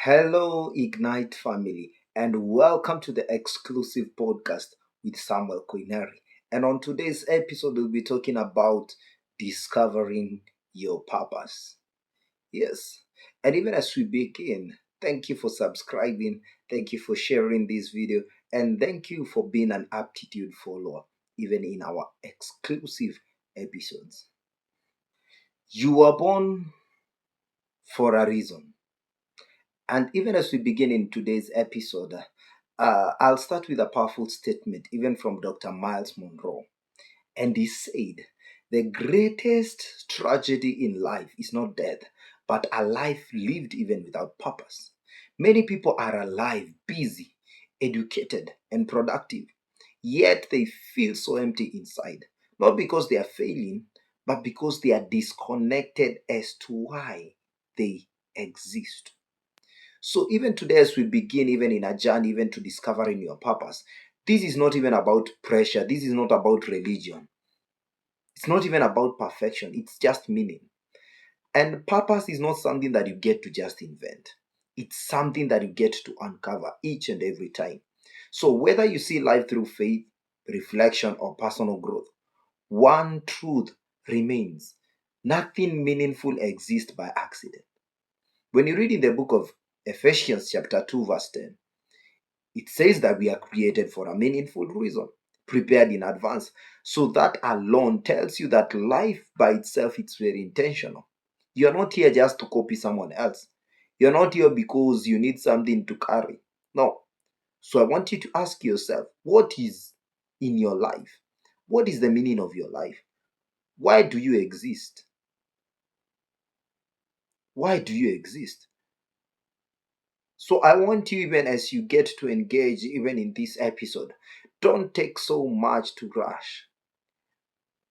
Hello, Ignite family, and welcome to the exclusive podcast with Samuel Koineri. And on today's episode, we'll be talking about discovering your purpose. Yes, and even as we begin, thank you for subscribing, thank you for sharing this video, and thank you for being an aptitude follower, even in our exclusive episodes. You were born for a reason. And even as we begin in today's episode, I'll start with a powerful statement, even from Dr. Miles Monroe. And he said, the greatest tragedy in life is not death, but a life lived even without purpose. Many people are alive, busy, educated, and productive, yet they feel so empty inside. Not because they are failing, but because they are disconnected as to why they exist. So even today, as we begin, even in a journey, even to discovering your purpose, this is not even about pressure. This is not about religion. It's not even about perfection. It's just meaning. And purpose is not something that you get to just invent. It's something that you get to uncover each and every time. So whether you see life through faith, reflection, or personal growth, one truth remains. Nothing meaningful exists by accident. When you read in the book of Ephesians chapter 2 verse 10, it says that we are created for a meaningful reason, prepared in advance. So that alone tells you that life by itself is very intentional. You're not here just to copy someone else. You're not here because you need something to carry. No. So I want you to ask yourself, what is in your life? What is the meaning of your life? Why do you exist? Why do you exist? So I want you, even as you get to engage, even in this episode, don't take so much to rush.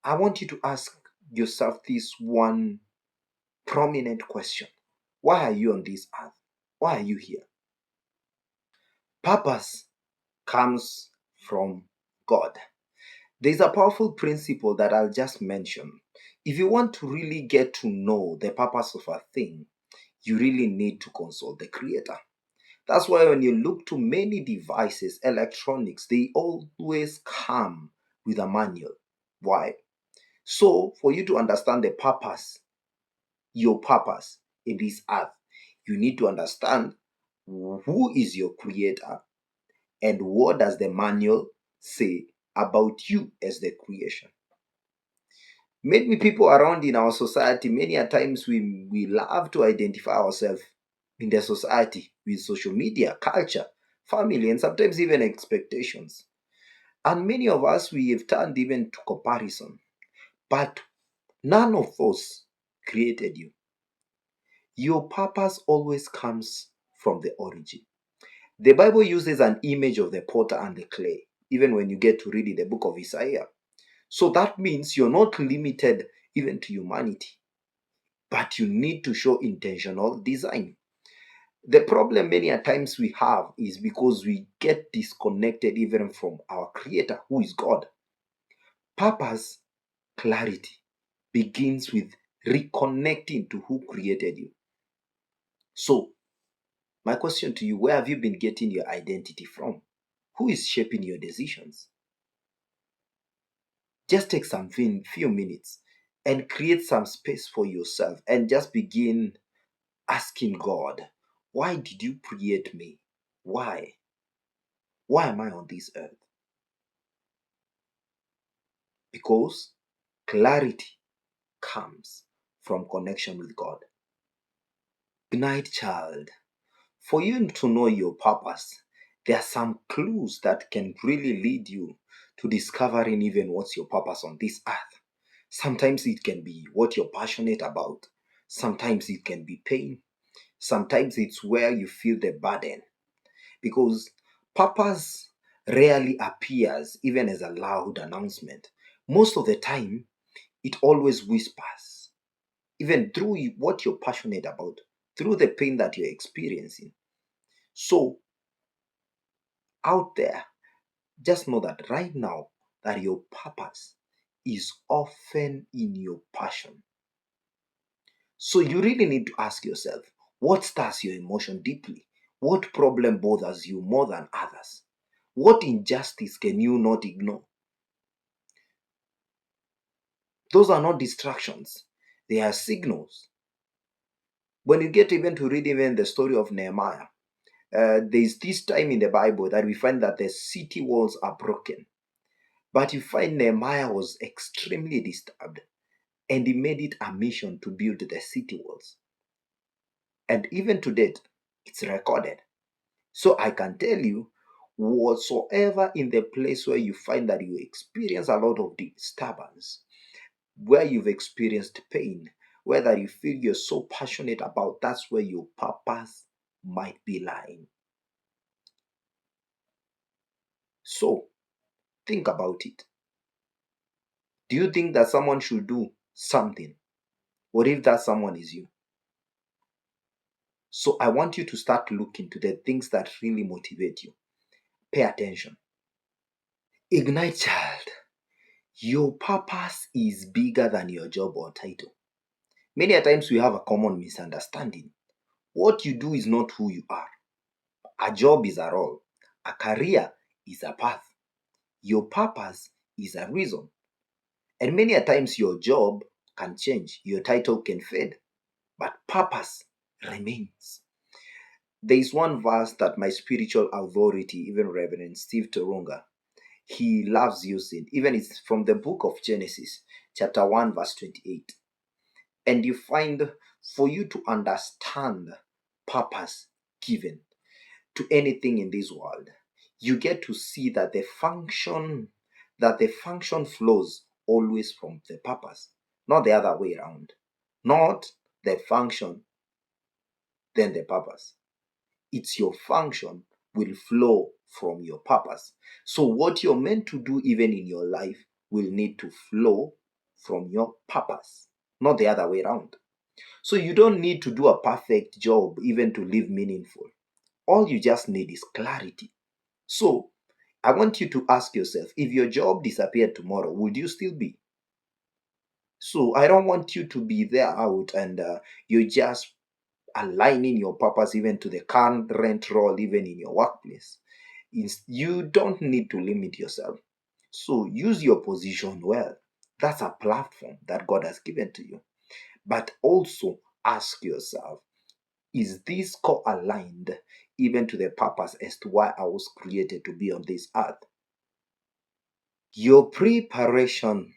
I want you to ask yourself this one prominent question. Why are you on this earth? Why are you here? Purpose comes from God. There's a powerful principle that I'll just mention. If you want to really get to know the purpose of a thing, you really need to consult the Creator. That's why when you look to many devices, electronics, they always come with a manual. Why? So, for you to understand the purpose, your purpose in this earth, you need to understand who is your creator and what does the manual say about you as the creation. Many people around in our society, many a times we love to identify ourselves in the society with social media, culture, family, and sometimes even expectations. And many of us, we have turned even to comparison. But none of us created you. Your purpose always comes from the origin. The Bible uses an image of the potter and the clay, even when you get to read in the book of Isaiah. So that means you're not limited even to humanity, but you need to show intentional design. The problem many a times we have is because we get disconnected even from our creator, who is God. Purpose, clarity, begins with reconnecting to who created you. So, my question to you, where have you been getting your identity from? Who is shaping your decisions? Just take some few minutes and create some space for yourself and just begin asking God, why did you create me? Why? Why am I on this earth? Because clarity comes from connection with God. Ignite child. For you to know your purpose, there are some clues that can really lead you to discovering even what's your purpose on this earth. Sometimes it can be what you're passionate about. Sometimes it can be pain. Sometimes it's where you feel the burden. Because purpose rarely appears even as a loud announcement. Most of the time, it always whispers, even through what you're passionate about, through the pain that you're experiencing. So, out there, just know that right now, that your purpose is often in your passion. So you really need to ask yourself, What stirs your emotion deeply? What problem bothers you more than others? What injustice can you not ignore? Those are not distractions, they are signals. When you get even to read even the story of Nehemiah, there's this time in the Bible that we find that the city walls are broken. But you find Nehemiah was extremely disturbed and he made it a mission to build the city walls. And even to date, it's recorded. So I can tell you, whatsoever in the place where you find that you experience a lot of disturbance, where you've experienced pain, whether you feel you're so passionate about, that's where your purpose might be lying. So think about it. Do you think that someone should do something? What if that someone is you? So I want you to start looking to the things that really motivate you. Pay attention. Ignite, child. Your purpose is bigger than your job or title. Many a times we have a common misunderstanding. What you do is not who you are. A job is a role. A career is a path. Your purpose is a reason. And many a times your job can change, your title can fade, but purpose remains. There is one verse that my spiritual authority, even Reverend Steve Torunga, he loves using. Even it's from the book of Genesis, chapter 1, verse 28. And you find, for you to understand purpose given to anything in this world, you get to see that the function flows always from the purpose, not the other way around. Not the function, then the purpose. It's your function will flow from your purpose. So what you're meant to do even in your life will need to flow from your purpose, not the other way around. So you don't need to do a perfect job even to live meaningful. All you just need is clarity. So I want you to ask yourself, if your job disappeared tomorrow, would you still be? So I don't want you to be there out and you're just aligning your purpose even to the current role, even in your workplace. You don't need to limit yourself. So use your position well. That's a platform that God has given to you. But also ask yourself, is this co-aligned even to the purpose as to why I was created to be on this earth? Your preparation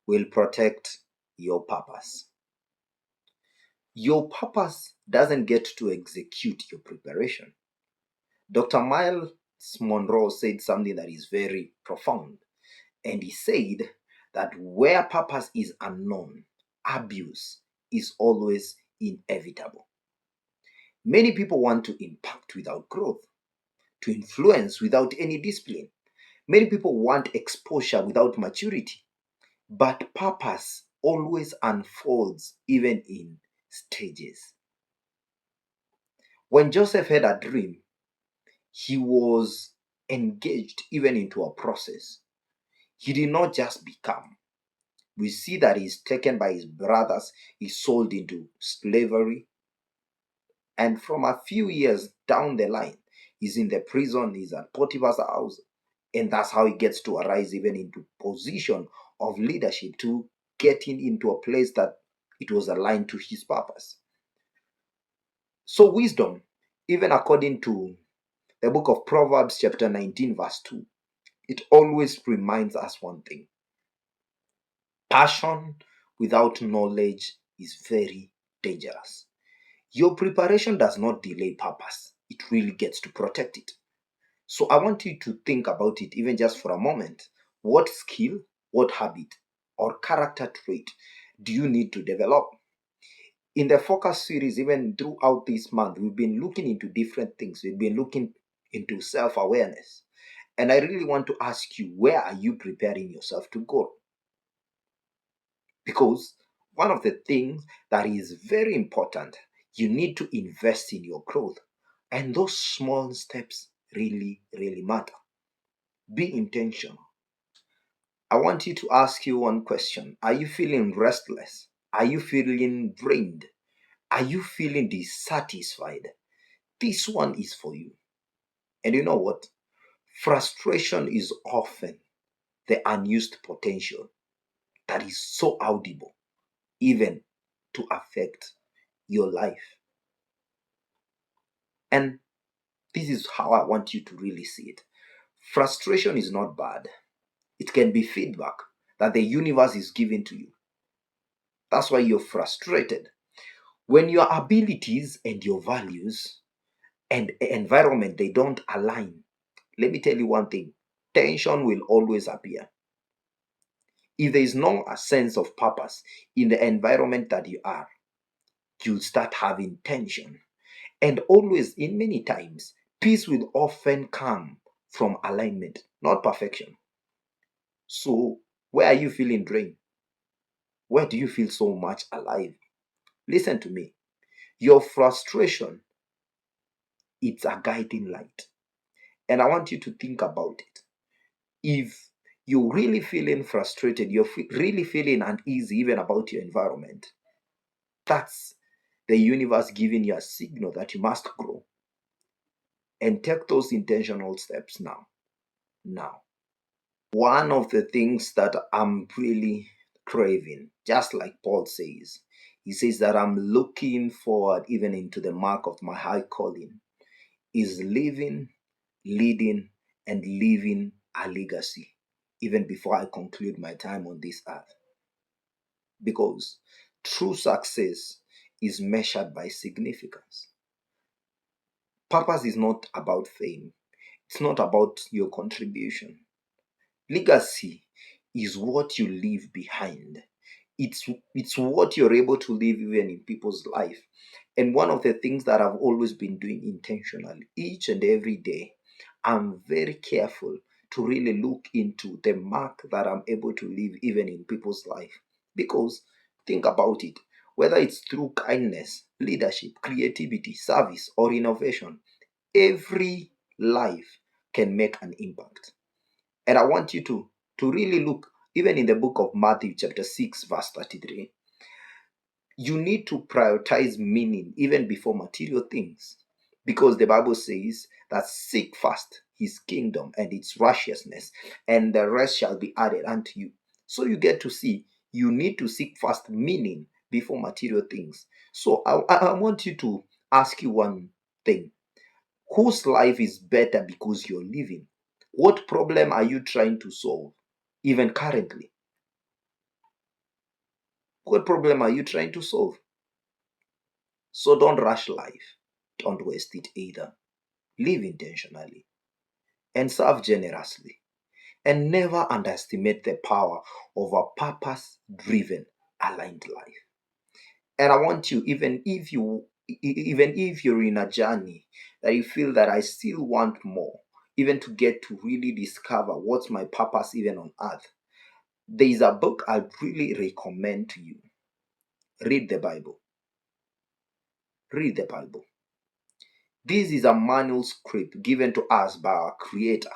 will protect your purpose. Your purpose doesn't get to execute your preparation. Dr. Miles Monroe said something that is very profound. And he said that where purpose is unknown, abuse is always inevitable. Many people want to impact without growth, to influence without any discipline. Many people want exposure without maturity. But purpose always unfolds even in stages. When Joseph had a dream, he was engaged even into a process. He did not just become. We see that he's taken by his brothers, he's sold into slavery, and from a few years down the line, he's in the prison, he's at Potiphar's house, and that's how he gets to arise even into position of leadership, to getting into a place that it was aligned to his purpose. So wisdom, even according to the book of Proverbs chapter 19 verse 2, it always reminds us one thing. Passion without knowledge is very dangerous. Your preparation does not delay purpose. It really gets to protect it. So I want you to think about it even just for a moment. What skill, what habit, or character trait do you need to develop? In the focus series, even throughout this month, we've been looking into different things. We've been looking into self-awareness. And I really want to ask you, where are you preparing yourself to go? Because one of the things that is very important, you need to invest in your growth. And those small steps really, really matter. Be intentional. I want you to ask you one question. Are you feeling restless? Are you feeling drained? Are you feeling dissatisfied? This one is for you. And you know what? Frustration is often the unused potential that is so audible, even to affect your life. And this is how I want you to really see it. Frustration is not bad, it can be feedback that the universe is giving to you. That's why you're frustrated. When your abilities and your values and environment they don't align, let me tell you one thing, tension will always appear. If there is no sense of purpose in the environment that you are, you'll start having tension. And always, in many times, peace will often come from alignment, not perfection. So, where are you feeling drained? Where do you feel so much alive? Listen to me. Your frustration, it's a guiding light. And I want you to think about it. If you're really feeling frustrated, you're really feeling uneasy even about your environment, that's the universe giving you a signal that you must grow and take those intentional steps now. Now, one of the things that I'm really craving, just like Paul says, he says that I'm looking forward even into the mark of my high calling, is living, leading, and leaving a legacy even before I conclude my time on this earth. Because true success is measured by significance. Purpose is not about fame, it's not about your contribution. Legacy is what you leave behind. It's what you're able to live even in people's life. And one of the things that I've always been doing intentionally, each and every day, I'm very careful to really look into the mark that I'm able to leave even in people's life. Because think about it, whether it's through kindness, leadership, creativity, service, or innovation, every life can make an impact. And I want you to really look, even in the book of Matthew, chapter 6, verse 33. You need to prioritize meaning even before material things. Because the Bible says that seek first his kingdom and its righteousness, and the rest shall be added unto you. So you get to see you need to seek first meaning before material things. So I want you to ask you one thing. Whose life is better because you're living? What problem are you trying to solve, even currently? What problem are you trying to solve? So don't rush life. Don't waste it either. Live intentionally and serve generously. And never underestimate the power of a purpose driven, aligned life. And I want you, even if you're in a journey that you feel that I still want more, even to get to really discover what's my purpose even on earth, there is a book I'd really recommend to you. Read the Bible. Read the Bible. This is a manual script given to us by our Creator.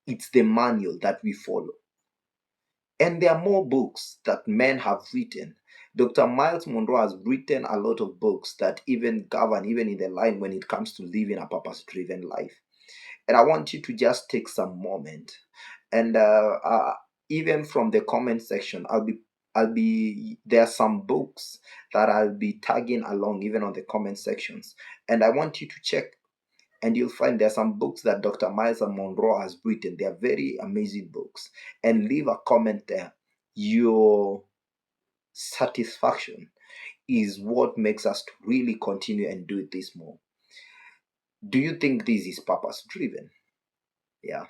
It's the manual that we follow. And there are more books that men have written. Dr. Miles Monroe has written a lot of books that even govern, even in the line when it comes to living a purpose-driven life. And I want you to just take some moment and even from the comment section, there are some books that I'll be tagging along even on the comment sections, and I want you to check, and you'll find there are some books that Dr. Miles Monroe has written. They are very amazing books, and leave a comment there. Your satisfaction is what makes us to really continue and do this more. Do you think this is purpose driven? Yeah.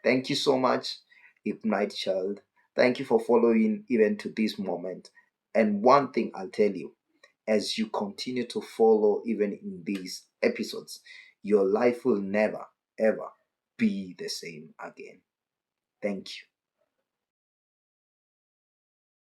Thank you so much, Ignite Child. Thank you for following even to this moment. And one thing I'll tell you, as you continue to follow even in these episodes, your life will never, ever be the same again. Thank you.